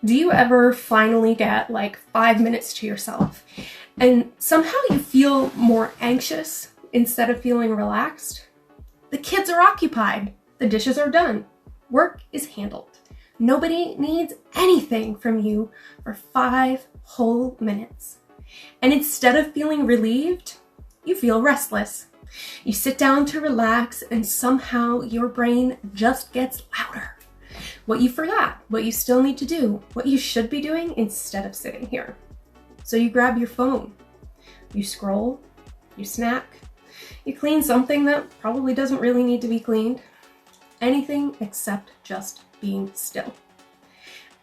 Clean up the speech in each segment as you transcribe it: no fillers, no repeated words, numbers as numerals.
Do you ever finally get like 5 minutes to yourself and somehow you feel more anxious instead of feeling relaxed? The kids are occupied. The dishes are done. Work is handled. Nobody needs anything from you for 5 whole minutes. And instead of feeling relieved, you feel restless. You sit down to relax and somehow your brain just gets louder. What you forgot, what you still need to do, what you should be doing instead of sitting here. So you grab your phone, you scroll, you snack, you clean something that probably doesn't really need to be cleaned. Anything except just being still.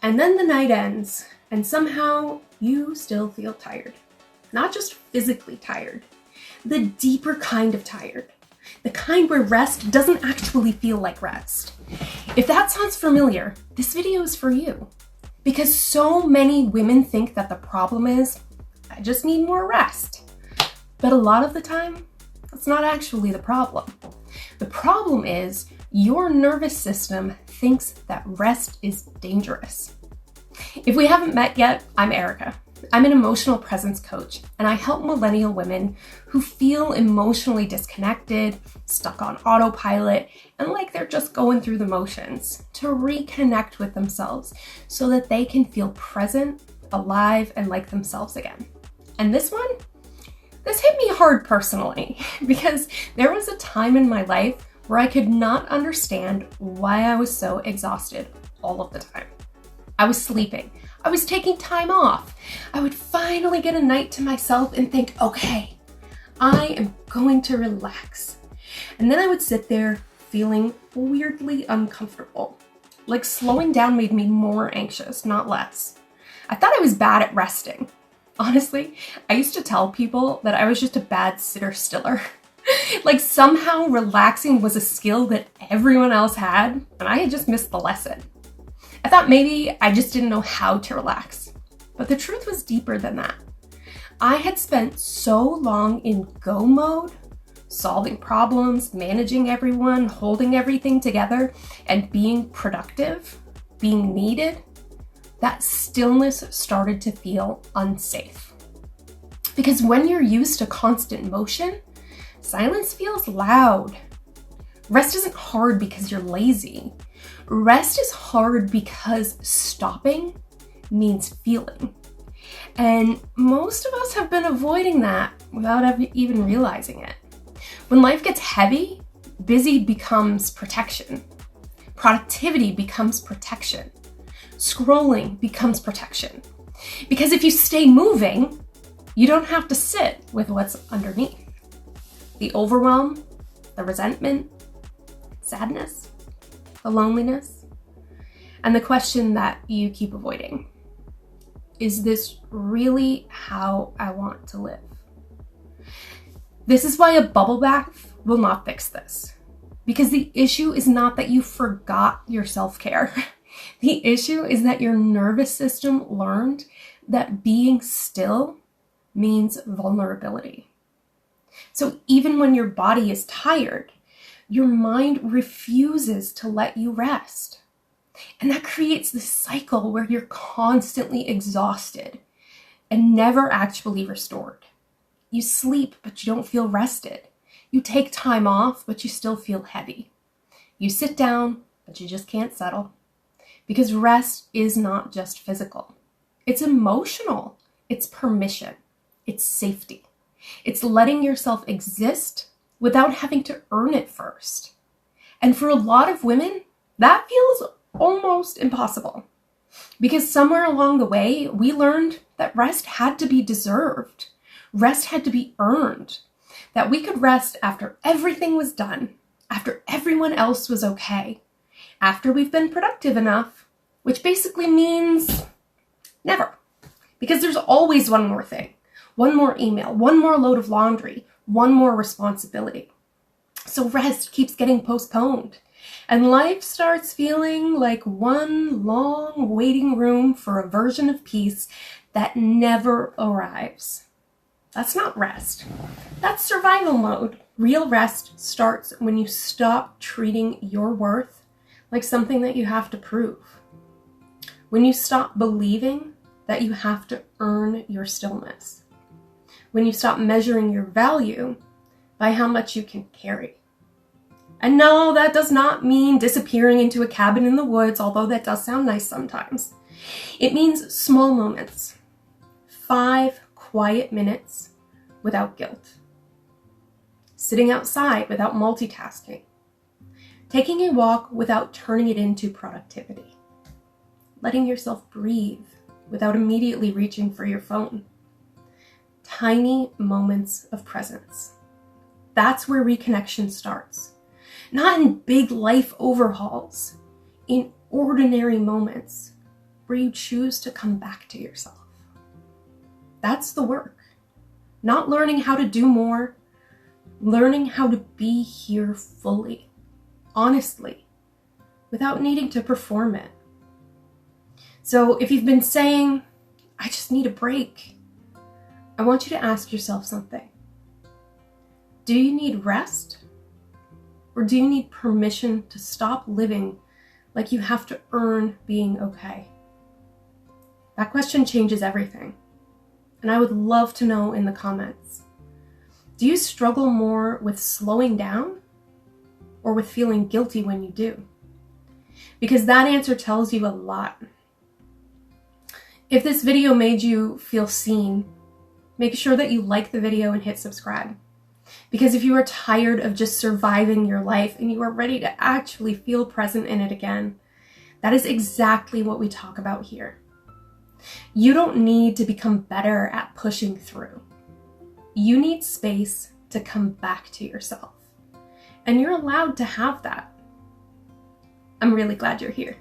And then the night ends and somehow you still feel tired. Not just physically tired, the deeper kind of tired. The kind where rest doesn't actually feel like rest. If that sounds familiar, this video is for you. Because so many women think that the problem is, I just need more rest. But a lot of the time, that's not actually the problem. The problem is your nervous system thinks that rest is dangerous. If we haven't met yet, I'm Erica. I'm an emotional presence coach, and I help millennial women who feel emotionally disconnected, stuck on autopilot, and like they're just going through the motions to reconnect with themselves so that they can feel present, alive, and like themselves again. And this hit me hard personally because there was a time in my life where I could not understand why I was so exhausted all of the time. I was sleeping. I was taking time off. I would finally get a night to myself and think, okay, I am going to relax. And then I would sit there feeling weirdly uncomfortable. Like slowing down made me more anxious, not less. I thought I was bad at resting. Honestly, I used to tell people that I was just a bad sitter-stiller. Like somehow relaxing was a skill that everyone else had, and I had just missed the lesson. I thought maybe I just didn't know how to relax. But the truth was deeper than that. I had spent so long in go mode, solving problems, managing everyone, holding everything together, and being productive, being needed, that stillness started to feel unsafe. Because when you're used to constant motion, silence feels loud. Rest isn't hard because you're lazy. Rest is hard because stopping means feeling. And most of us have been avoiding that without even realizing it. When life gets heavy, busy becomes protection. Productivity becomes protection. Scrolling becomes protection. Because if you stay moving, you don't have to sit with what's underneath. The overwhelm, the resentment, sadness, the loneliness, and the question that you keep avoiding. Is this really how I want to live? This is why a bubble bath will not fix this. Because the issue is not that you forgot your self-care. The issue is that your nervous system learned that being still means vulnerability. So even when your body is tired, your mind refuses to let you rest. And that creates this cycle where you're constantly exhausted and never actually restored. You sleep, but you don't feel rested. You take time off, but you still feel heavy. You sit down, but you just can't settle. Because rest is not just physical. It's emotional. It's permission. It's safety. It's letting yourself exist without having to earn it first. And for a lot of women, that feels almost impossible. Because somewhere along the way, we learned that rest had to be deserved. Rest had to be earned. That we could rest after everything was done, after everyone else was okay, after we've been productive enough, which basically means never. Because there's always one more thing, one more email, one more load of laundry, one more responsibility. So rest keeps getting postponed. And life starts feeling like one long waiting room for a version of peace that never arrives. That's not rest. That's survival mode. Real rest starts when you stop treating your worth like something that you have to prove. When you stop believing that you have to earn your stillness. When you stop measuring your value by how much you can carry. And no, that does not mean disappearing into a cabin in the woods, although that does sound nice sometimes. It means small moments. 5 quiet minutes without guilt. Sitting outside without multitasking. Taking a walk without turning it into productivity. Letting yourself breathe without immediately reaching for your phone. Tiny moments of presence. That's where reconnection starts. Not in big life overhauls, in ordinary moments where you choose to come back to yourself. That's the work. Not learning how to do more, learning how to be here fully, honestly, without needing to perform it. So if you've been saying, I just need a break, I want you to ask yourself something. Do you need rest? Or do you need permission to stop living like you have to earn being okay? That question changes everything. And I would love to know in the comments. Do you struggle more with slowing down or with feeling guilty when you do? Because that answer tells you a lot. If this video made you feel seen, make sure that you like the video and hit subscribe. Because if you are tired of just surviving your life and you are ready to actually feel present in it again, that is exactly what we talk about here. You don't need to become better at pushing through. You need space to come back to yourself. And you're allowed to have that. I'm really glad you're here.